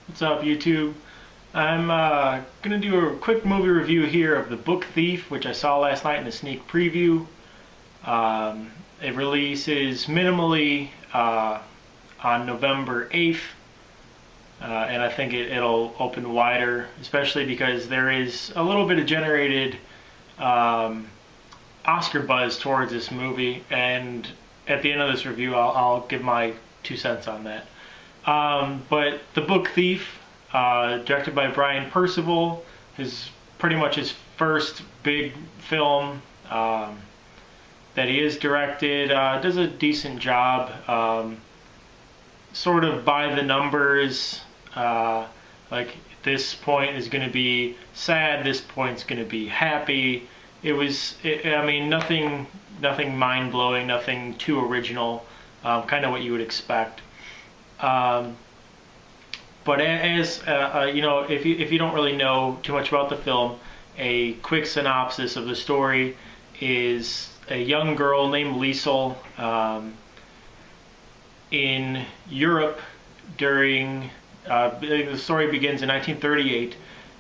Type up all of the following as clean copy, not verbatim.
What's up, YouTube? I'm going to do a quick movie review here of The Book Thief, which I saw last night in a sneak preview. It releases minimally on November 8th, and I think it'll open wider, especially because there is a little bit of generated Oscar buzz towards this movie, and at the end of this review, I'll give my 2 cents on that. But The Book Thief, directed by Brian Percival, is pretty much his first big film that he has directed. Does a decent job, sort of by the numbers. Like this point is going to be sad, this point's going to be happy. I mean, nothing mind blowing, nothing too original. Kind of what you would expect. But as you know, if you don't really know too much about the film, a quick synopsis of the story is a young girl named Liesel in Europe during the story begins in 1938.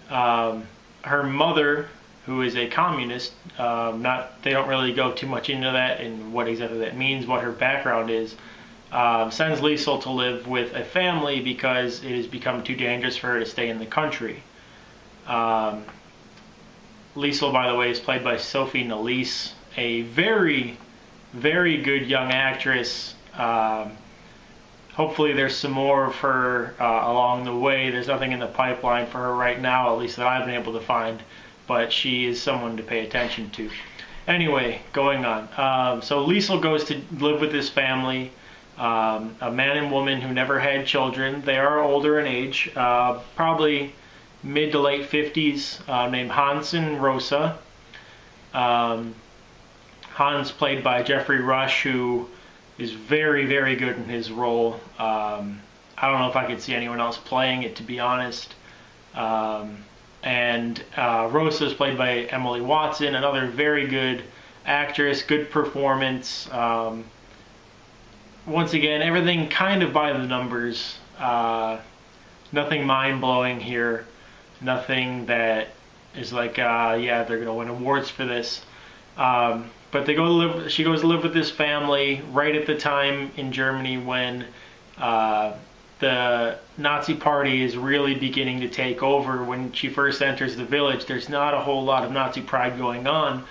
Her mother, who is a communist, they don't really go too much into that and what exactly that means, what her background is. Sends Liesel to live with a family because it has become too dangerous for her to stay in the country. Liesel, by the way, is played by Sophie Nélisse, a very, very good young actress. Hopefully there's some more of her along the way. There's nothing in the pipeline for her right now, at least that I've been able to find, but she is someone to pay attention to. Anyway, going on. So Liesel goes to live with this family. A man and woman who never had children. They are older in age, probably mid to late 50s, named Hans and Rosa. Hans, played by Jeffrey Rush, who is very, very good in his role. I don't know if I could see anyone else playing it, to be honest. And Rosa is played by Emily Watson, another very good actress, good performance. Once again, everything kind of by the numbers. Nothing mind-blowing here. Nothing that is like, yeah, they're going to win awards for this. But they go to live. She goes to live with this family right at the time in Germany when the Nazi Party is really beginning to take over. When she first enters the village, there's not a whole lot of Nazi pride going on.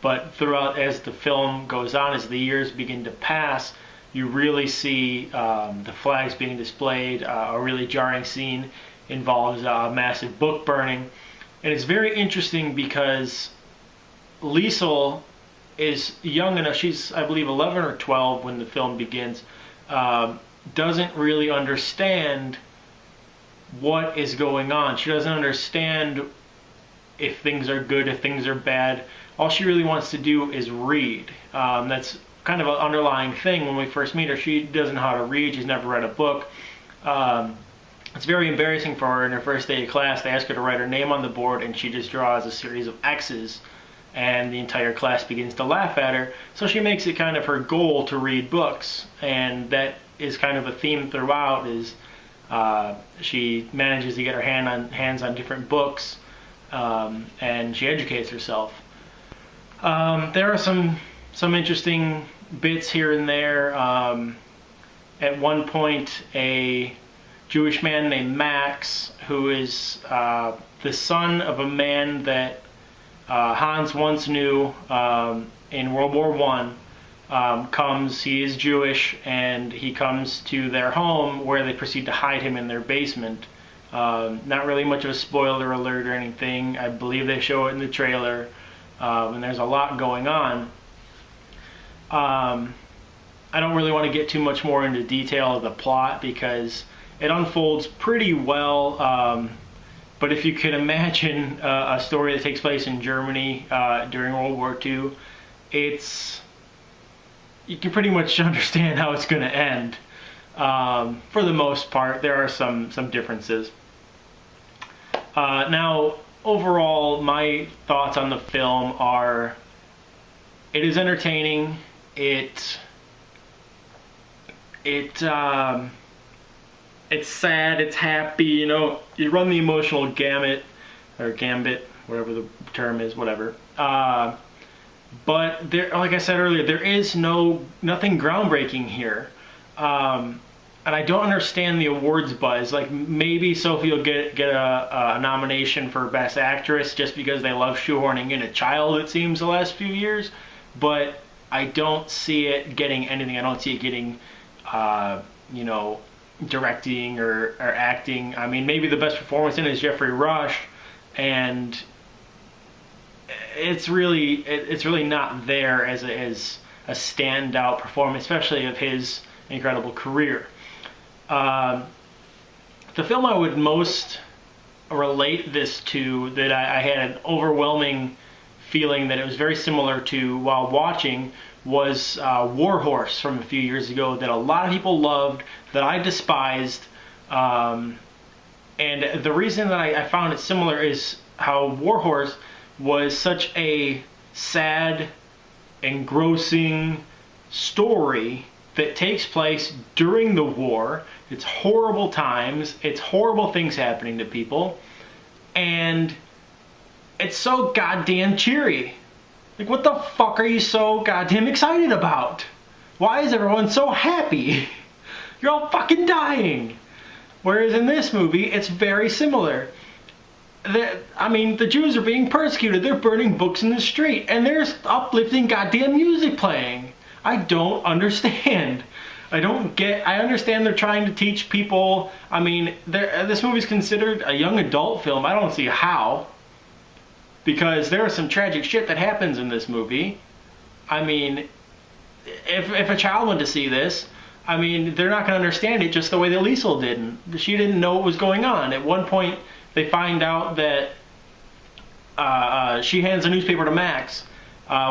But throughout, as the film goes on, as the years begin to pass, you really see the flags being displayed. A really jarring scene involves a massive book burning. And it's very interesting because Liesel is young enough, she's I believe 11 or 12 when the film begins, doesn't really understand what is going on. She doesn't understand if things are good, if things are bad. All she really wants to do is read. That's kind of an underlying thing when we first meet her. She doesn't know how to read. She's never read a book. It's very embarrassing for her in her first day of class. They ask her to write her name on the board and she just draws a series of X's, and the entire class begins to laugh at her. So she makes it kind of her goal to read books, and that is kind of a theme throughout. Is she manages to get her hands on different books, and she educates herself. There are some interesting bits here and there. At one point, a Jewish man named Max, who is the son of a man that Hans once knew in World War I, comes. He is Jewish, and he comes to their home where they proceed to hide him in their basement. Not really much of a spoiler alert or anything. I believe they show it in the trailer, and there's a lot going on. I don't really want to get too much more into detail of the plot because it unfolds pretty well. But if you could imagine a story that takes place in Germany during World War II, you can pretty much understand how it's going to end. For the most part, there are some differences. Now, overall, my thoughts on the film are: it is entertaining. It it's sad, it's happy, you know, you run the emotional gamut, or gambit, whatever the term is, whatever. But there, like I said earlier, there is nothing groundbreaking here. And I don't understand the awards buzz. Like, maybe Sophie will get a nomination for Best Actress just because they love shoehorning in a child, it seems, the last few years. But I don't see it getting anything. I don't see it getting, you know, directing or acting. I mean, maybe the best performance in it is Jeffrey Rush, and it's really not there as a standout performance, especially of his incredible career. The film I would most relate this to, that I had an overwhelming feeling that it was very similar to while watching, was War Horse from a few years ago, that a lot of people loved, that I despised. And the reason that I found it similar is how War Horse was such a sad, engrossing story that takes place during the war. It's horrible times, it's horrible things happening to people, and it's so goddamn cheery. Like, what the fuck are you so goddamn excited about? Why is everyone so happy? You're all fucking dying. Whereas in this movie, it's very similar. I mean, the Jews are being persecuted, they're burning books in the street, and there's uplifting goddamn music playing. I don't understand. I understand they're trying to teach people. I mean, this movie's considered a young adult film. I don't see how. Because there is some tragic shit that happens in this movie. I mean, if a child went to see this, I mean, they're not going to understand it just the way that Liesl didn't. She didn't know what was going on. At one point, they find out that she hands a newspaper to Max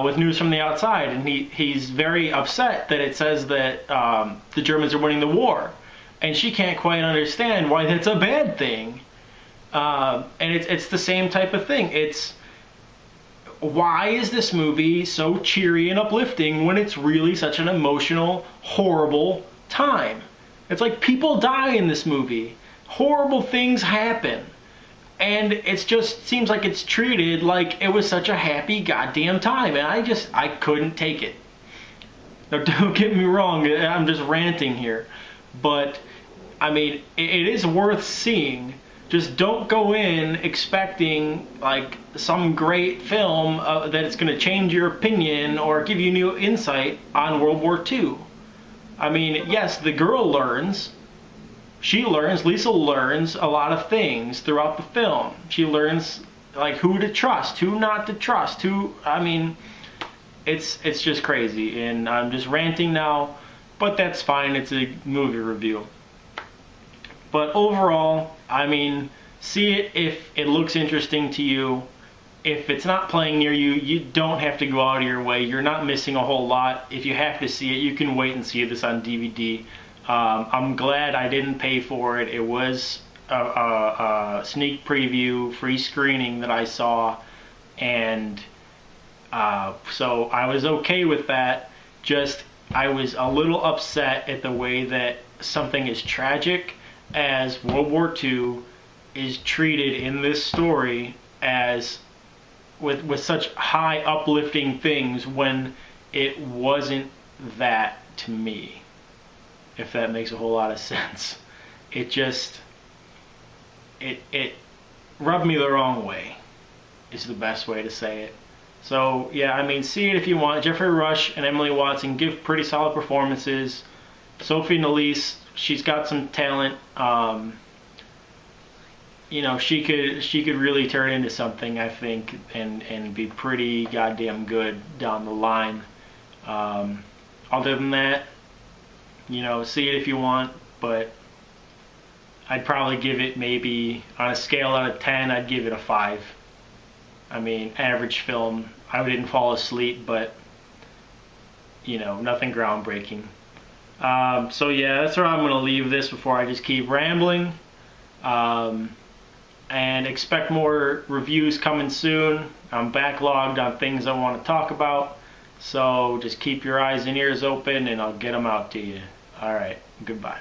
with news from the outside, and he's very upset that it says that the Germans are winning the war, and she can't quite understand why that's a bad thing. And it's the same type of thing. It's, why is this movie so cheery and uplifting when it's really such an emotional, horrible time? It's like, people die in this movie, horrible things happen, and it just seems like it's treated like it was such a happy goddamn time, and I couldn't take it. Now, don't get me wrong, I'm just ranting here, but I mean, it is worth seeing. Just don't go in expecting like some great film that it's going to change your opinion or give you new insight on World War II. I mean, yes, the girl learns. Liesl learns a lot of things throughout the film. She learns like who to trust, who not to trust, I mean, it's just crazy, and I'm just ranting now, but that's fine, it's a movie review. But overall, I mean, see it if it looks interesting to you. If it's not playing near you, you don't have to go out of your way. You're not missing a whole lot. If you have to see it, you can wait and see this on DVD. I'm glad I didn't pay for it. It was a sneak preview, free screening that I saw, and so I was okay with that. Just, I was a little upset at the way that something as tragic as World War II is treated in this story, as with such high uplifting things, when it wasn't that to me, if that makes a whole lot of sense. It just, it rubbed me the wrong way, is the best way to say it. So yeah, I mean, see it if you want. Jeffrey Rush and Emily Watson give pretty solid performances. Sophie Nélisse, she's got some talent. You know, she could really turn into something, I think, and be pretty goddamn good down the line. Other than that, you know, see it if you want, but I'd probably give it, maybe on a scale out of 10, I'd give it a 5. I mean, average film. I didn't fall asleep, but you know, nothing groundbreaking. So yeah, that's where I'm going to leave this before I just keep rambling. And expect more reviews coming soon. I'm backlogged on things I want to talk about. So just keep your eyes and ears open, and I'll get them out to you. Alright, goodbye.